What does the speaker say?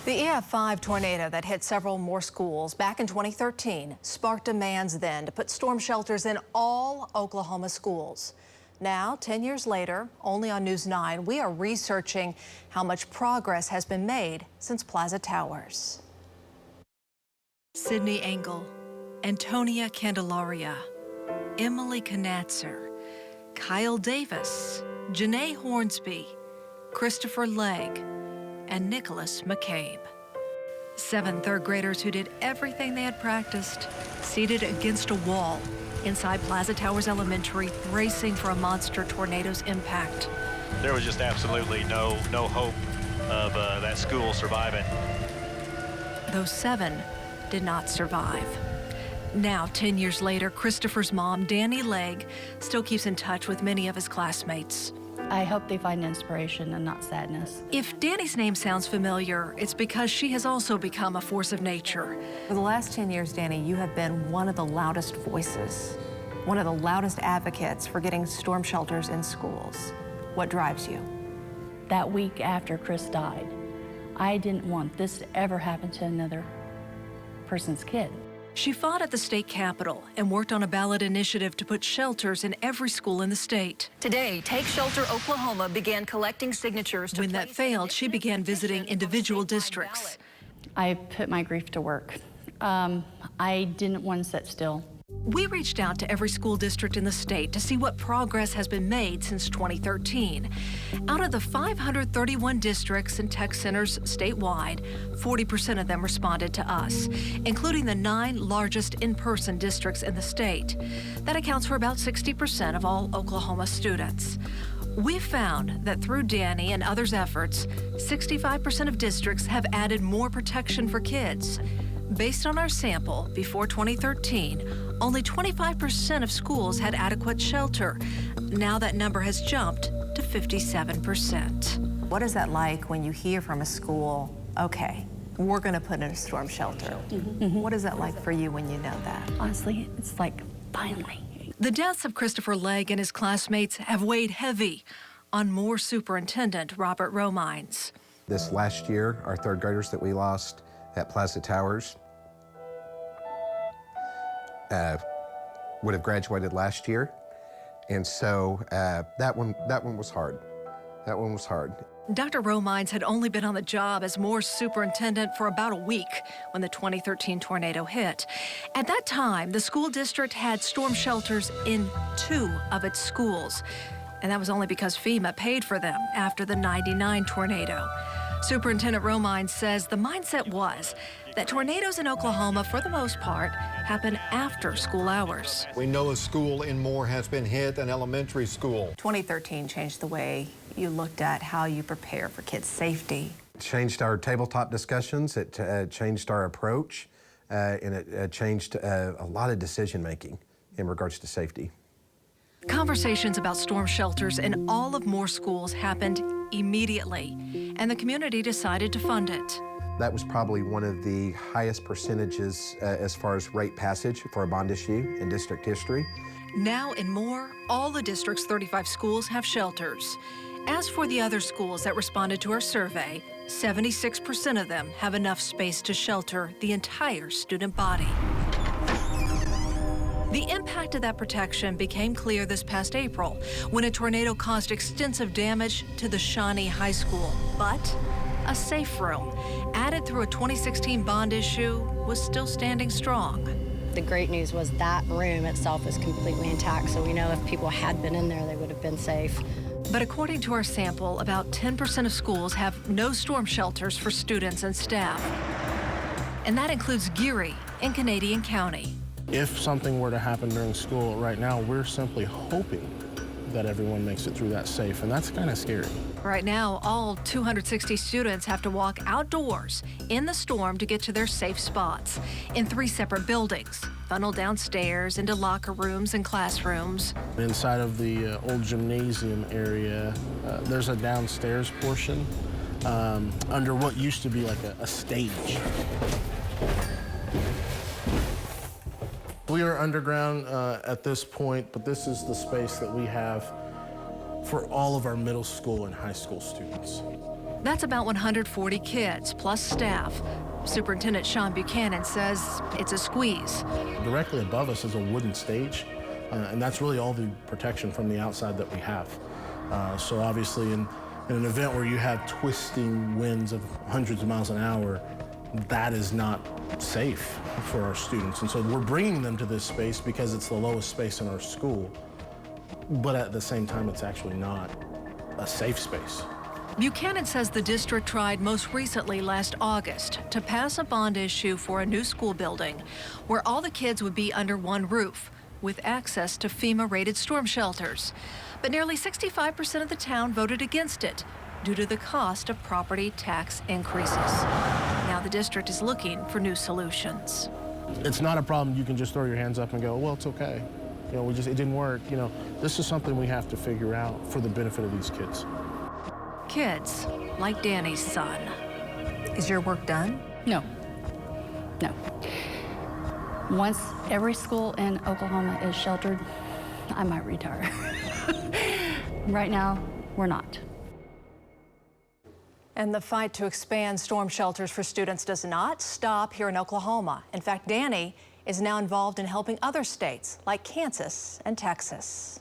The EF5 tornado that hit several more schools back in 2013 sparked demands then to put storm shelters in all Oklahoma schools. Now, 10 years later, only on News 9, we are researching how much progress has been made since Plaza Towers. Sydney Engel, Antonia Candelaria, Emily Knatzer, Kyle Davis, Janae Hornsby, Christopher Legg, and Nicholas McCabe. 7 third graders who did everything they had practiced, seated against a wall inside Plaza Towers Elementary, bracing for a monster tornado's impact. There was just absolutely no hope of that school surviving. Those 7 did not survive. Now, 10 years later, Christopher's mom, Danny Legg, still keeps in touch with many of his classmates. I hope they find inspiration and not sadness. If Danny's name sounds familiar, it's because she has also become a force of nature. For the last 10 years, Danny, you have been one of the loudest voices, one of the loudest advocates for getting storm shelters in schools. What drives you? That week after Chris died, I didn't want this to ever happen to another person's kid. She fought at the state capitol and worked on a ballot initiative to put shelters in every school in the state. Today, Take Shelter Oklahoma began collecting signatures. When that failed, she began visiting individual districts. I put my grief to work. I didn't want to sit still. We reached out to every school district in the state to see what progress has been made since 2013. Out of the 531 districts and tech centers statewide, 40% of them responded to us, including the 9 largest in-person districts in the state. That accounts for about 60% of all Oklahoma students. We found that through Danny and others' efforts, 65% of districts have added more protection for kids. Based on our sample, before 2013, only 25% of schools had adequate shelter. Now that number has jumped to 57%. What is that like when you hear from a school, okay, we're going to put in a storm shelter? What is that like for you when you know that? Honestly, it's like, finally. The deaths of Christopher Legg and his classmates have weighed heavy on Moore Superintendent Robert Romines. This last year, our third graders that we lost at Plaza Towers would have graduated last year, and so that one was hard. That one was hard. Dr. Romines had only been on the job as Moore's superintendent for about a week when the 2013 tornado hit. At that time, the school district had storm shelters in 2 of its schools, and that was only because FEMA paid for them after the '99 tornado. Superintendent Romines says the mindset was that tornadoes in Oklahoma, for the most part, happen after school hours. We know a school in Moore has been hit, an elementary school. 2013 changed the way you looked at how you prepare for kids' safety. It changed our tabletop discussions, it changed our approach, and it changed a lot of decision-making in regards to safety. Conversations about storm shelters in all of Moore schools happened immediately, and the community decided to fund it. That was probably one of the highest percentages as far as rate passage for a bond issue in district history. Now in Moore, all the district's 35 schools have shelters. As for the other schools that responded to our survey, 76% of them have enough space to shelter the entire student body. The impact of that protection became clear this past April when a tornado caused extensive damage to the Shawnee High School. But a safe room, added through a 2016 bond issue, was still standing strong. The great news was that room itself is completely intact, so we know if people had been in there, they would have been safe. But according to our sample, about 10% of schools have no storm shelters for students and staff. And that includes Geary in Canadian County. If something were to happen during school right now, we're simply hoping that everyone makes it through that safe, and that's kind of scary. Right now, all 260 students have to walk outdoors in the storm to get to their safe spots in 3 separate buildings, funneled downstairs into locker rooms and classrooms. Inside of the old gymnasium area, there's a downstairs portion under what used to be like a stage. We are underground at this point, but this is the space that we have for all of our middle school and high school students. That's about 140 kids, plus staff. Superintendent Sean Buchanan says it's a squeeze. Directly above us is a wooden stage, and that's really all the protection from the outside that we have. So obviously in an event where you have twisting winds of hundreds of miles an hour, that is not safe for our students. And so we're bringing them to this space because it's the lowest space in our school, but at the same time, it's actually not a safe space. Buchanan says the district tried most recently last August to pass a bond issue for a new school building where all the kids would be under one roof with access to FEMA-rated storm shelters. But nearly 65% of the town voted against it due to the cost of property tax increases. Now the district is looking for new solutions. It's not a problem you can just throw your hands up and go, well, it's okay. You know, it didn't work. You know, this is something we have to figure out for the benefit of these kids. Kids like Danny's son. Is your work done? No. No. Once every school in Oklahoma is sheltered, I might retire. Right now, we're not. And the fight to expand storm shelters for students does not stop here in Oklahoma. In fact, Danny is now involved in helping other states like Kansas and Texas.